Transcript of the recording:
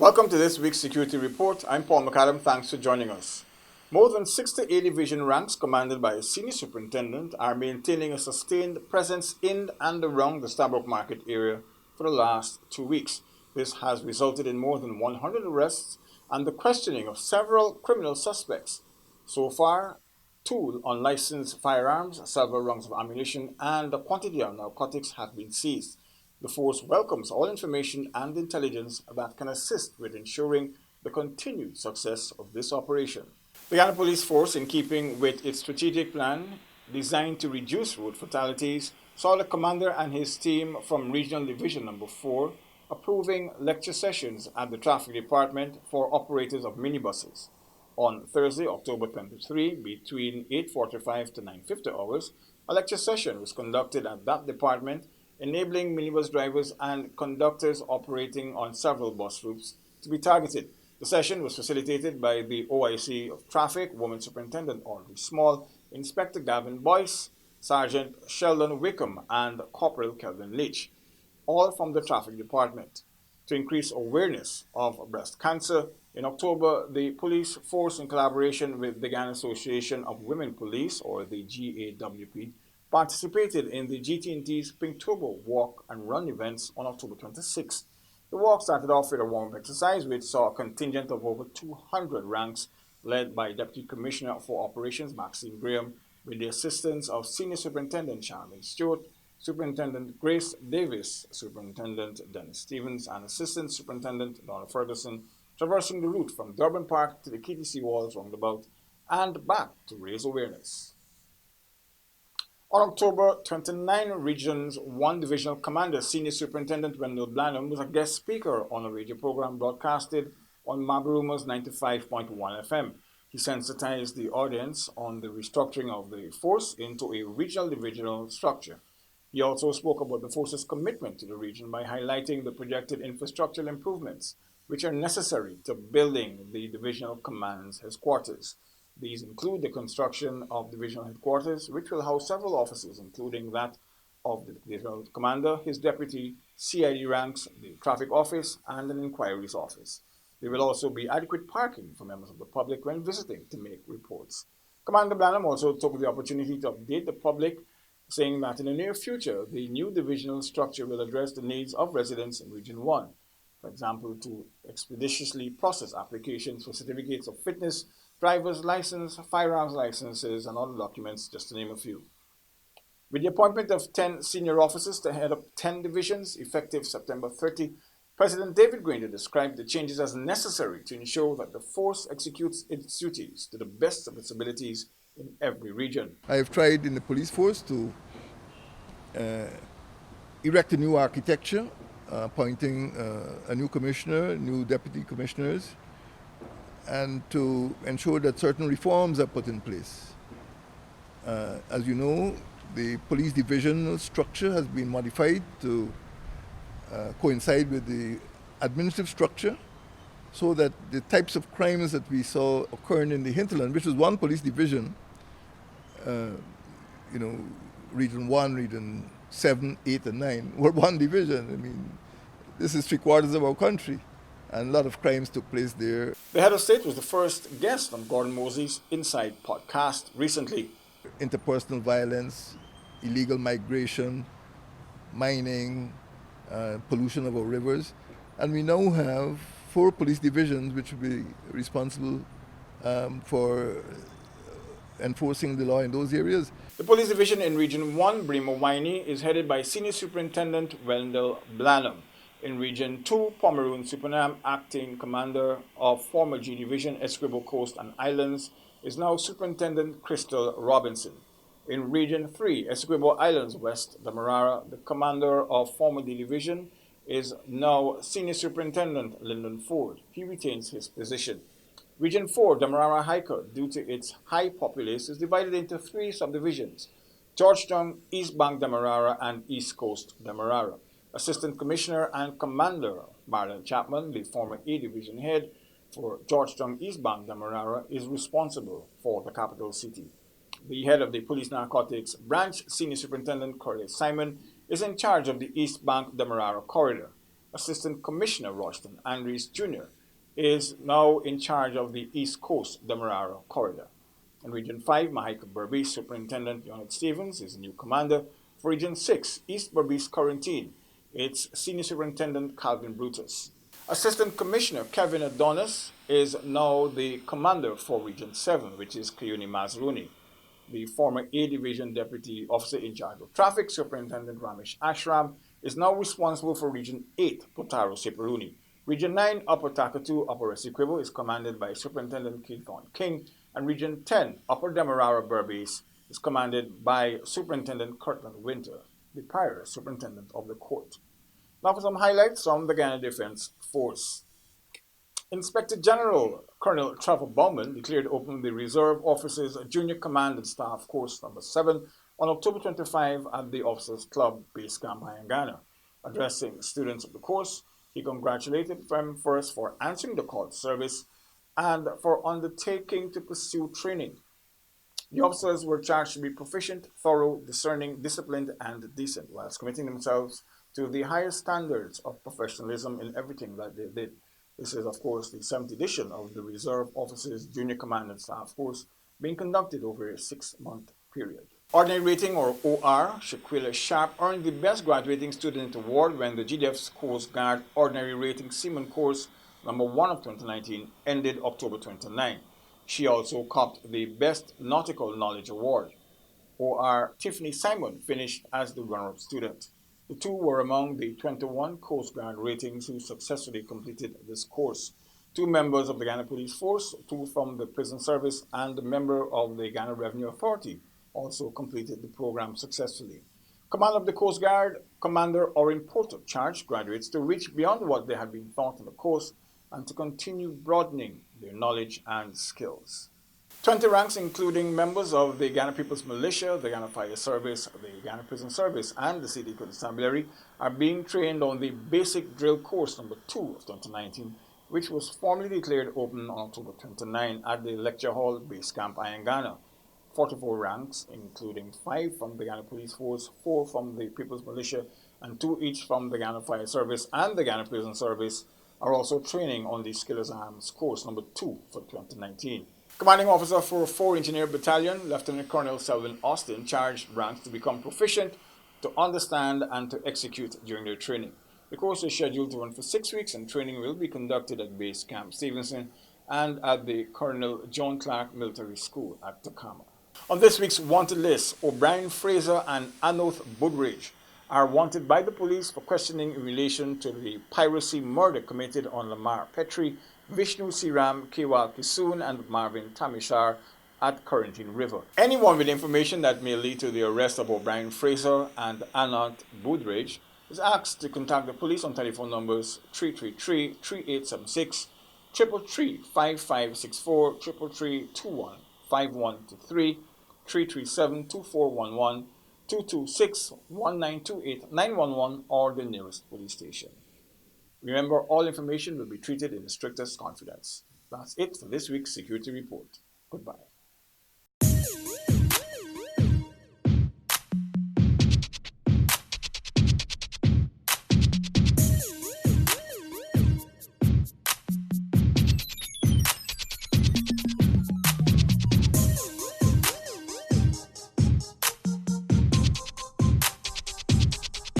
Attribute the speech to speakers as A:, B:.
A: Welcome to this week's Security Report. I'm Paul McAdam. Thanks for joining us. More than 60 A division ranks commanded by a senior superintendent are maintaining a sustained presence in and around the Stabroek Market area for the last 2 weeks. This has resulted in more than 100 arrests and the questioning of several criminal suspects. So far, 2 unlicensed firearms, several rounds of ammunition, and a quantity of narcotics have been seized. The force welcomes all information and intelligence that can assist with ensuring the continued success of this operation. The Guyana Police Force, in keeping with its strategic plan designed to reduce road fatalities, saw the commander and his team from Regional Division Number 4 approving lecture sessions at the Traffic Department for operators of minibuses. On Thursday, October 23, between 8:45 to 9:50 hours, a lecture session was conducted at that department, enabling minibus drivers and conductors operating on several bus routes to be targeted. The session was facilitated by the OIC of Traffic, Woman Superintendent Audrey Small, Inspector Gavin Boyce, Sergeant Sheldon Wickham, and Corporal Kelvin Leach, all from the Traffic Department. To increase awareness of breast cancer, in October, the police force, in collaboration with the Guyana Association of Women Police, or the GAWP, participated in the GT&T's Pinktober Walk and Run events on October 26. The walk started off with a warm-up exercise, which saw a contingent of over 200 ranks, led by Deputy Commissioner for Operations Maxine Graham, with the assistance of Senior Superintendent Charmaine Stewart, Superintendent Grace Davis, Superintendent Dennis Stevens, and Assistant Superintendent Donna Ferguson, traversing the route from Durban Park to the KTC Walls roundabout and back to raise awareness. On October 29, Region's 1 Divisional Commander, Senior Superintendent Wendell Blanham, was a guest speaker on a radio program broadcasted on Maburuma's 95.1 FM. He sensitized the audience on the restructuring of the force into a regional divisional structure. He also spoke about the force's commitment to the region by highlighting the projected infrastructural improvements which are necessary to building the divisional command's headquarters. These include the construction of divisional headquarters, which will house several offices, including that of the divisional commander, his deputy, CID ranks, the traffic office, and an inquiries office. There will also be adequate parking for members of the public when visiting to make reports. Commander Blanham also took the opportunity to update the public, saying that in the near future, the new divisional structure will address the needs of residents in Region 1. For example, to expeditiously process applications for certificates of fitness, driver's license, firearms licenses, and other documents, just to name a few. With the appointment of 10 senior officers to head up 10 divisions, effective September 30, President David Granger described the changes as necessary to ensure that the force executes its duties to the best of its abilities in every region.
B: I have tried in the police force to erect a new architecture, appointing a new commissioner, new deputy commissioners, and to ensure that certain reforms are put in place. As you know, the police divisional structure has been modified to coincide with the administrative structure, so that the types of crimes that we saw occurring in the hinterland, which was one police division, Region 1, Region 7, 8, and 9, were one division. I mean, this is 3/4 of our country, and a lot of crimes took place there.
A: The head of state was the first guest on Gordon Mosey's Inside podcast recently.
B: Interpersonal violence, illegal migration, mining, pollution of our rivers, and we now have 4 police divisions which will be responsible for enforcing the law in those areas.
A: The police division in Region 1, Brimo-Waini, is headed by Senior Superintendent Wendell Blanham. In Region 2, Pomeroon Supernam, acting commander of former G Division, Essequibo Coast and Islands, is now Superintendent Crystal Robinson. In Region 3, Essequibo Islands West, Demerara, the commander of former D Division, is now Senior Superintendent Lyndon Ford. He retains his position. Region 4, Demerara Hiker, due to its high populace, is divided into 3 subdivisions: Georgetown, East Bank Demerara, and East Coast Demerara. Assistant Commissioner and Commander Marlon Chapman, the former A Division head for Georgetown East Bank Demerara, is responsible for the capital city. The head of the Police Narcotics Branch, Senior Superintendent Corey Simon, is in charge of the East Bank Demerara corridor. Assistant Commissioner Roston Andrews Jr. is now in charge of the East Coast Demerara corridor. In Region 5, Mahika Berbice Superintendent Leonard Stevens is the new commander. For Region 6, East Berbice Quarantine, it's Senior Superintendent Calvin Brutus. Assistant Commissioner Kevin Adonis is now the commander for Region 7, which is Cleone Mazruni. The former A Division Deputy Officer in charge of Traffic, Superintendent Ramesh Ashram, is now responsible for Region 8, Potaro Seperuni. Region 9, Upper Takatu, Upper Essequibo, is commanded by Superintendent Keithorn King, and Region 10, Upper Demerara Berbice, is commanded by Superintendent Kirtland Winter, the prior Superintendent of the Court. Now for some highlights from the Guyana Defense Force. Inspector General Colonel Trevor Bowman declared open the Reserve Officers Junior Command and Staff Course Number 7 on October 25 at the Officers Club Base Camp Guyana. Addressing students of the course, he congratulated them first for answering the call to service and for undertaking to pursue training. The officers were charged to be proficient, thorough, discerning, disciplined, and decent, whilst committing themselves to the highest standards of professionalism in everything that they did. This is, of course, the 7th edition of the Reserve Officers Junior Command and Staff Course being conducted over a 6-month period. Ordinary Rating, or OR, Shaquilla Sharp earned the Best Graduating Student Award when the GDF's Coast Guard Ordinary Rating Seaman Course number 1 of 2019 ended October 29. She also copped the Best Nautical Knowledge Award. OR Tiffany Simon finished as the runner-up student. The two were among the 21 Coast Guard ratings who successfully completed this course. 2 members of the Guyana Police Force, 2 from the Prison Service, and a member of the Guyana Revenue Authority also completed the program successfully. Commander of the Coast Guard, Commander Orin Porter, charged graduates to reach beyond what they had been taught in the course and to continue broadening their knowledge and skills. 20 ranks, including members of the Guyana People's Militia, the Guyana Fire Service, the Guyana Prison Service, and the City Constabulary, are being trained on the Basic Drill Course number 2 of 2019, which was formally declared open on October 29 at the Lecture Hall Base Camp Guyana. 44 ranks, including 5 from the Guyana Police Force, 4 from the People's Militia, and 2 each from the Guyana Fire Service and the Guyana Prison Service, are also training on the Skillers Arms Course number 2 for 2019. Commanding Officer for 4 Engineer Battalion, Lieutenant Colonel Selwyn Austin, charged ranks to become proficient, to understand, and to execute during their training. The course is scheduled to run for 6 weeks, and training will be conducted at Base Camp Stevenson and at the Colonel John Clark Military School at Tacoma. On this week's wanted list, O'Brien Fraser and Anoth Budridge are wanted by the police for questioning in relation to the piracy murder committed on Lamar Petrie, Vishnu Siram, Kewal Kisoon, and Marvin Tamishar at Quarantine River. Anyone with information that may lead to the arrest of O'Brien Fraser and Anoth Budridge is asked to contact the police on telephone numbers 333-3876, 333-5564, 333-215123, 337-2411, 226-1928, 911, or the nearest police station. Remember, all information will be treated in the strictest confidence. That's it for this week's Security Report. Goodbye.